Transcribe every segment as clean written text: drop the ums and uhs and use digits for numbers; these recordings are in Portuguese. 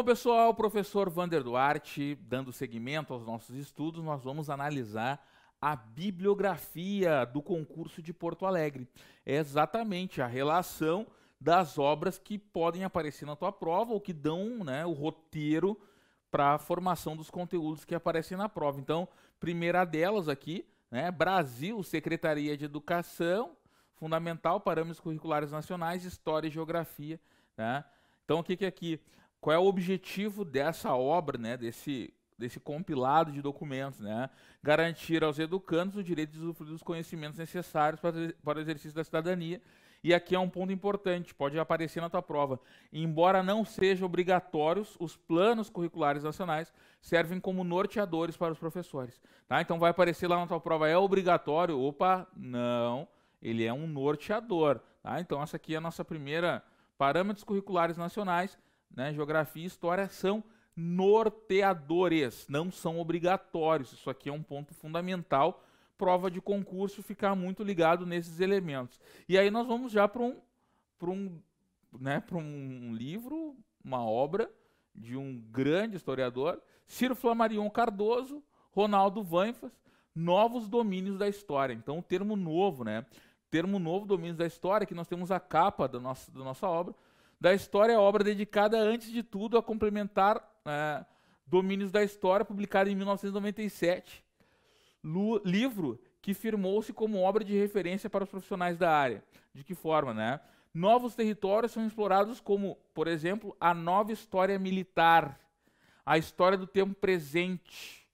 pessoal, professor Vander Duarte, dando seguimento aos nossos estudos, nós vamos analisar a bibliografia do concurso de Porto Alegre. É exatamente a relação das obras que podem aparecer na tua prova ou que dão, né, o roteiro para a formação dos conteúdos que aparecem na prova. Então, primeira delas aqui, né, Brasil, Secretaria de Educação, Fundamental, Parâmetros Curriculares Nacionais, História e Geografia. Né? Então, o que é aqui? Qual é o objetivo dessa obra, né, desse compilado de documentos? Né? Garantir aos educandos o direito de usufruir dos conhecimentos necessários para o exercício da cidadania. E aqui é um ponto importante, pode aparecer na tua prova. Embora não sejam obrigatórios, os planos curriculares nacionais servem como norteadores para os professores. Tá? Então vai aparecer lá na tua prova, é obrigatório? Opa, não, ele é um norteador. Tá? Então essa aqui é a nossa primeira. Parâmetros curriculares nacionais, né, Geografia e História são norteadores, não são obrigatórios. Isso aqui é um ponto fundamental. Prova de concurso, ficar muito ligado nesses elementos. E aí nós vamos já para um livro, uma obra de um grande historiador, Ciro Flammarion Cardoso, Ronaldo Vanfas, Novos Domínios da História. Então o termo novo, né? Termo novo, Domínios da História, que nós temos a capa da nossa obra. Da História é a obra dedicada, antes de tudo, a complementar Domínios da História, publicada em 1997. Livro que firmou-se como obra de referência para os profissionais da área. De que forma, né? Novos territórios são explorados como, por exemplo, a nova história militar, a história do tempo presente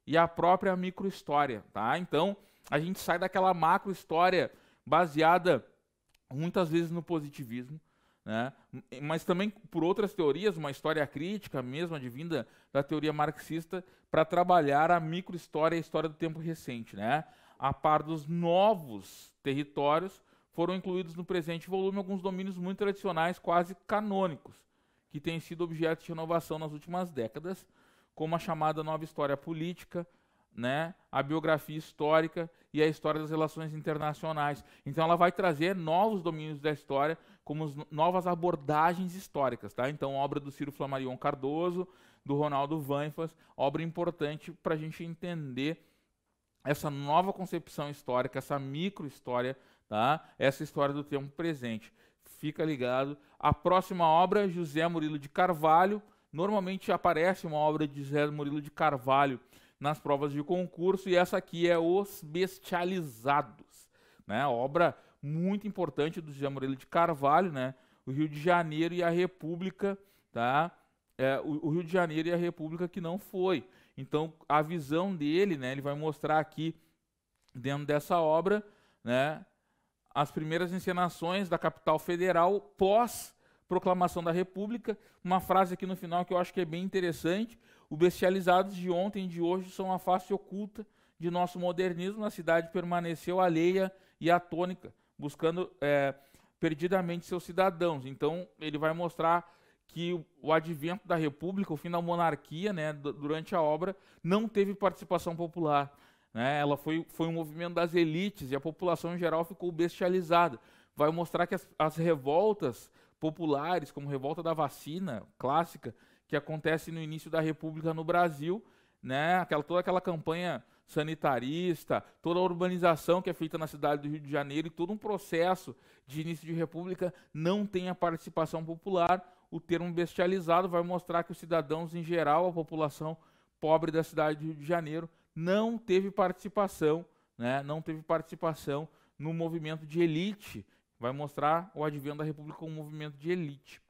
e a própria microhistória, tá? Então, a gente sai daquela macrohistória baseada muitas vezes no positivismo, né? Mas também por outras teorias, uma história crítica mesmo, advinda da teoria marxista, para trabalhar a microhistória e a história do tempo recente. Né? A par dos novos territórios, foram incluídos no presente volume alguns domínios muito tradicionais, quase canônicos, que têm sido objeto de renovação nas últimas décadas, como a chamada nova história política, né, a biografia histórica e a história das relações internacionais. Então ela vai trazer novos domínios da história, como novas abordagens históricas. Tá? Então, obra do Ciro Flammarion Cardoso, do Ronaldo Vanfas, obra importante para a gente entender essa nova concepção histórica, essa micro-história, tá? Essa história do tempo presente. Fica ligado. A próxima obra, José Murilo de Carvalho. Normalmente aparece uma obra de José Murilo de Carvalho nas provas de concurso, e essa aqui é Os Bestializados, né? Obra muito importante do José Murilo de Carvalho, né? O Rio de Janeiro e a República, tá? O Rio de Janeiro e a República que não foi. Então, a visão dele, né? Ele vai mostrar aqui, dentro dessa obra, né? As primeiras encenações da capital federal pós proclamação da República. Uma frase aqui no final que eu acho que é bem interessante: os bestializados de ontem e de hoje são a face oculta de nosso modernismo. A cidade permaneceu alheia e atônica, buscando perdidamente seus cidadãos. Então, ele vai mostrar que o advento da República, o fim da monarquia, né, durante a obra, não teve participação popular. Né? Ela foi um movimento das elites e a população em geral ficou bestializada. Vai mostrar que as revoltas populares, como a revolta da vacina clássica, que acontece no início da República no Brasil, né? Toda aquela campanha sanitarista, toda a urbanização que é feita na cidade do Rio de Janeiro e todo um processo de início de república não tem a participação popular. O termo bestializado vai mostrar que os cidadãos em geral, a população pobre da cidade do Rio de Janeiro, não teve participação, né? Não teve participação no movimento de elite. Vai mostrar o advento da República como um movimento de elite.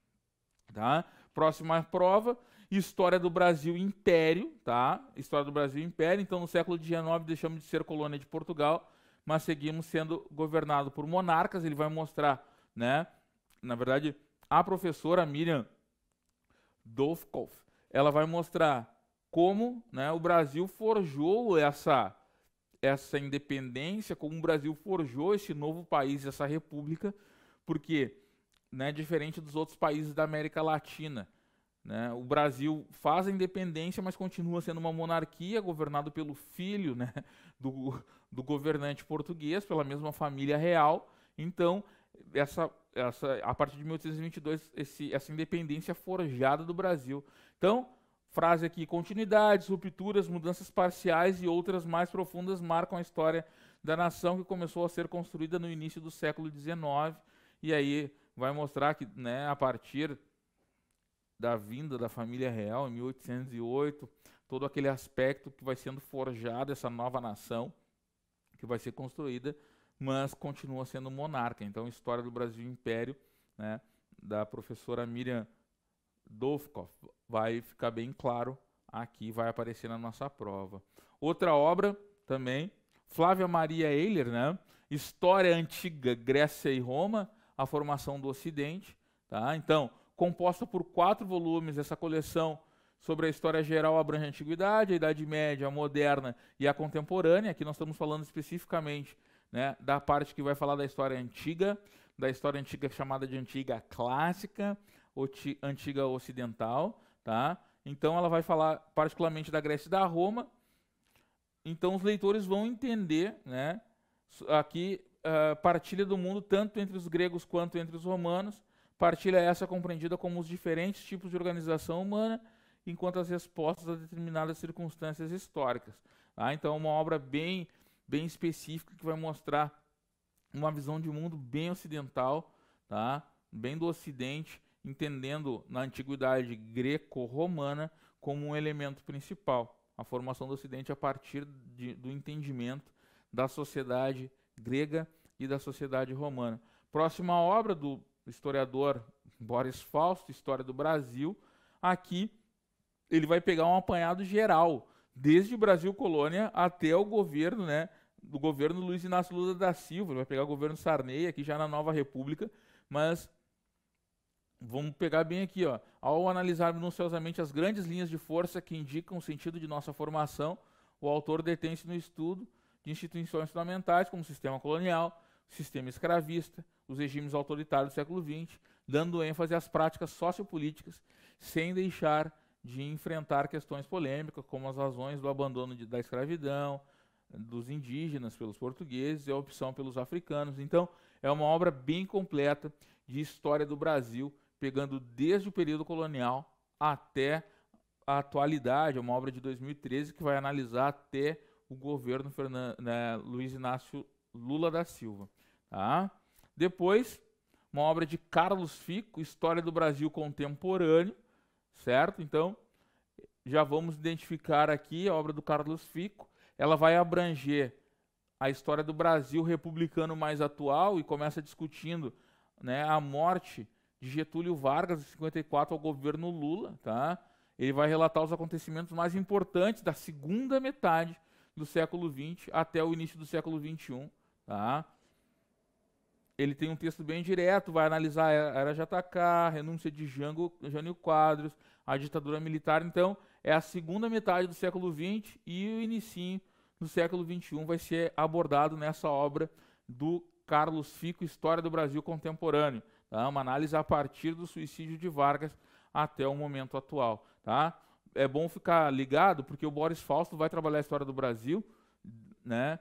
Tá? Próxima prova, História do Brasil Império, tá? História do Brasil Império. Então, no século XIX, deixamos de ser colônia de Portugal, mas seguimos sendo governado por monarcas. Ele vai mostrar, né? Na verdade, a professora Miriam Dolfkopf, ela vai mostrar como, né, o Brasil forjou essa independência, como o Brasil forjou esse novo país, essa república, porque, né, diferente dos outros países da América Latina, né, o Brasil faz a independência, mas continua sendo uma monarquia, governado pelo filho, né, do governante português, pela mesma família real. Então, a partir de 1822, essa independência forjada do Brasil. Então, frase aqui: continuidades, rupturas, mudanças parciais e outras mais profundas marcam a história da nação que começou a ser construída no início do século XIX. E aí vai mostrar que, né, a partir da vinda da família real, em 1808, todo aquele aspecto que vai sendo forjado, essa nova nação que vai ser construída, mas continua sendo monarca. Então, História do Brasil e Império, né, da professora Miriam Dovkov, vai ficar bem claro aqui, vai aparecer na nossa prova. Outra obra também, Flávia Maria Eyler, né, História Antiga, Grécia e Roma, a formação do Ocidente. Tá? Então, composta por 4 volumes, essa coleção sobre a história geral abrange a Antiguidade, a Idade Média, a Moderna e a Contemporânea. Aqui nós estamos falando especificamente, né, da parte que vai falar da história antiga chamada de Antiga Clássica, Antiga Ocidental. Tá? Então ela vai falar particularmente da Grécia e da Roma. Então os leitores vão entender, né, aqui partilha do mundo tanto entre os gregos quanto entre os romanos. Partilha essa compreendida como os diferentes tipos de organização humana, enquanto as respostas a determinadas circunstâncias históricas. Tá? Então é uma obra bem específica que vai mostrar uma visão de mundo bem ocidental, tá? Bem do Ocidente, entendendo na antiguidade greco-romana como um elemento principal. A formação do Ocidente a partir do entendimento da sociedade grega e da sociedade romana. Próxima obra do historiador Boris Fausto, História do Brasil. Aqui ele vai pegar um apanhado geral, desde o Brasil colônia até o governo, né, do governo Luiz Inácio Lula da Silva. Ele vai pegar o governo Sarney aqui já na Nova República, mas vamos pegar bem aqui, ó. Ao analisar minuciosamente as grandes linhas de força que indicam o sentido de nossa formação, o autor detém-se no estudo de instituições fundamentais como o sistema colonial, o sistema escravista, os regimes autoritários do século XX, dando ênfase às práticas sociopolíticas, sem deixar de enfrentar questões polêmicas, como as razões do abandono da escravidão, dos indígenas pelos portugueses e a opção pelos africanos. Então, é uma obra bem completa de história do Brasil, pegando desde o período colonial até a atualidade. É uma obra de 2013 que vai analisar até o governo Luiz Inácio Lula da Silva. Tá? Depois, uma obra de Carlos Fico, História do Brasil Contemporâneo, certo? Então, já vamos identificar aqui a obra do Carlos Fico. Ela vai abranger a história do Brasil republicano mais atual e começa discutindo, né, a morte de Getúlio Vargas, em 54, ao governo Lula. Tá? Ele vai relatar os acontecimentos mais importantes da segunda metade do século XX até o início do século XXI. Tá? Ele tem um texto bem direto, vai analisar a Era JK, a renúncia de Jânio Quadros, a ditadura militar. Então, é a segunda metade do século XX e o inicinho do século XXI vai ser abordado nessa obra do Carlos Fico, História do Brasil Contemporâneo. Tá? Uma análise a partir do suicídio de Vargas até o momento atual. Tá? É bom ficar ligado, porque o Boris Fausto vai trabalhar a história do Brasil, né,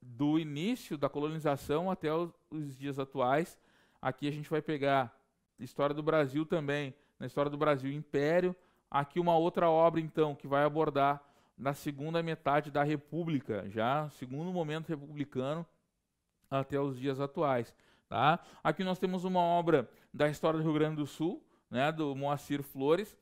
do início da colonização até os dias atuais. Aqui a gente vai pegar História do Brasil também, na História do Brasil Império. Aqui uma outra obra, então, que vai abordar na segunda metade da República, já segundo momento republicano até os dias atuais. Tá? Aqui nós temos uma obra da História do Rio Grande do Sul, né, do Moacir Flores.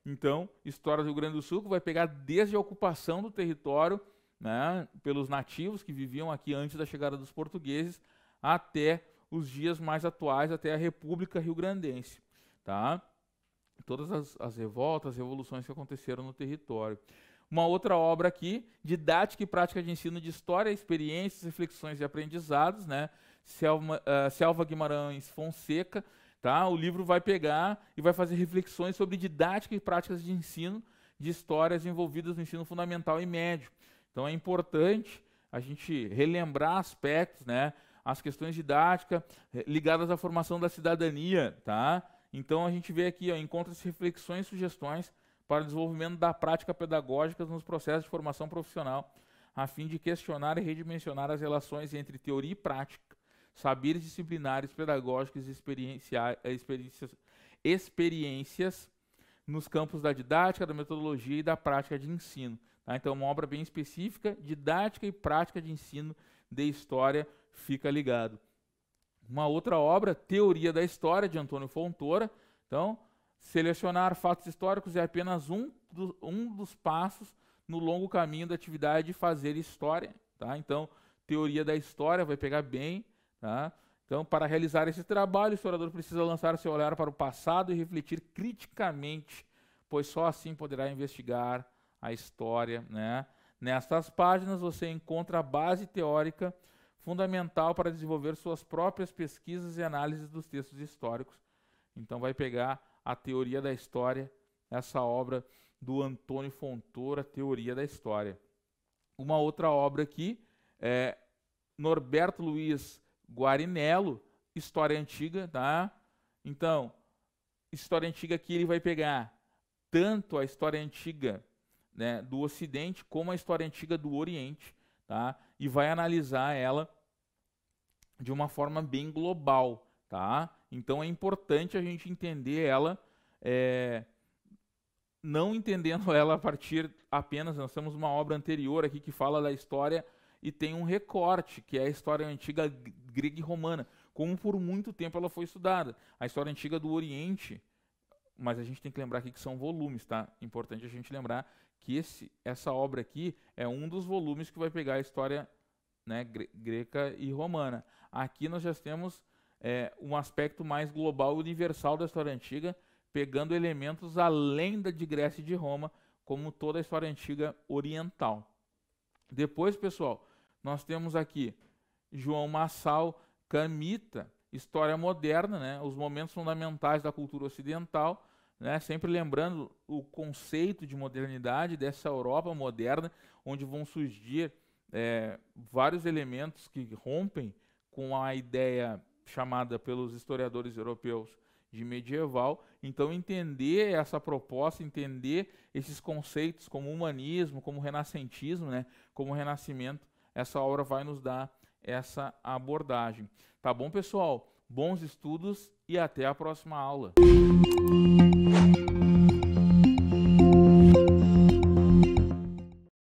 Então, História do Rio Grande do Sul, que vai pegar desde a ocupação do território, né, pelos nativos que viviam aqui antes da chegada dos portugueses, até os dias mais atuais, até a República Rio-Grandense. Tá? Todas as revoltas, revoluções que aconteceram no território. Uma outra obra aqui, Didática e Prática de Ensino de História, Experiências, Reflexões e Aprendizados, né? Selva Guimarães Fonseca. Tá? O livro vai pegar e vai fazer reflexões sobre didática e práticas de ensino de histórias envolvidas no ensino fundamental e médio. Então é importante a gente relembrar aspectos, né? As questões didáticas ligadas à formação da cidadania. Tá? Então a gente vê aqui, encontra-se reflexões e sugestões para o desenvolvimento da prática pedagógica nos processos de formação profissional, a fim de questionar e redimensionar as relações entre teoria e prática, saberes disciplinares, pedagógicos e experiências nos campos da didática, da metodologia e da prática de ensino. Tá? Então, uma obra bem específica, didática e prática de ensino de história, fica ligado. Uma outra obra, Teoria da História, de Antônio Fontoura. Então, selecionar fatos históricos é apenas um dos passos no longo caminho da atividade de fazer história. Tá? Então, Teoria da História vai pegar bem. Tá? Então, para realizar esse trabalho, o historiador precisa lançar seu olhar para o passado e refletir criticamente, pois só assim poderá investigar a história. Né? Nestas páginas você encontra a base teórica fundamental para desenvolver suas próprias pesquisas e análises dos textos históricos. Então vai pegar a Teoria da História, essa obra do Antônio Fontoura, Teoria da História. Uma outra obra aqui é Norberto Luiz Guarinello, História Antiga, tá? Então, História Antiga aqui ele vai pegar tanto a História Antiga, né, do Ocidente como a História Antiga do Oriente, tá? E vai analisar ela de uma forma bem global, tá? Então é importante a gente entender ela, não entendendo ela a partir apenas, nós temos uma obra anterior aqui que fala da história e tem um recorte, que é a história antiga grega e romana, como por muito tempo ela foi estudada. A história antiga do Oriente, mas a gente tem que lembrar aqui que são volumes, tá? Importante a gente lembrar que essa obra aqui é um dos volumes que vai pegar a história, né, greca e romana. Aqui nós já temos um aspecto mais global e universal da história antiga, pegando elementos além de Grécia e de Roma, como toda a história antiga oriental. Depois, pessoal, nós temos aqui João Massal Camita, História Moderna, né, os momentos fundamentais da cultura ocidental, né, sempre lembrando o conceito de modernidade dessa Europa moderna, onde vão surgir vários elementos que rompem com a ideia chamada pelos historiadores europeus de medieval. Então, entender essa proposta, entender esses conceitos como humanismo, como renascentismo, né, como renascimento, essa obra vai nos dar essa abordagem. Tá bom, pessoal? Bons estudos e até a próxima aula.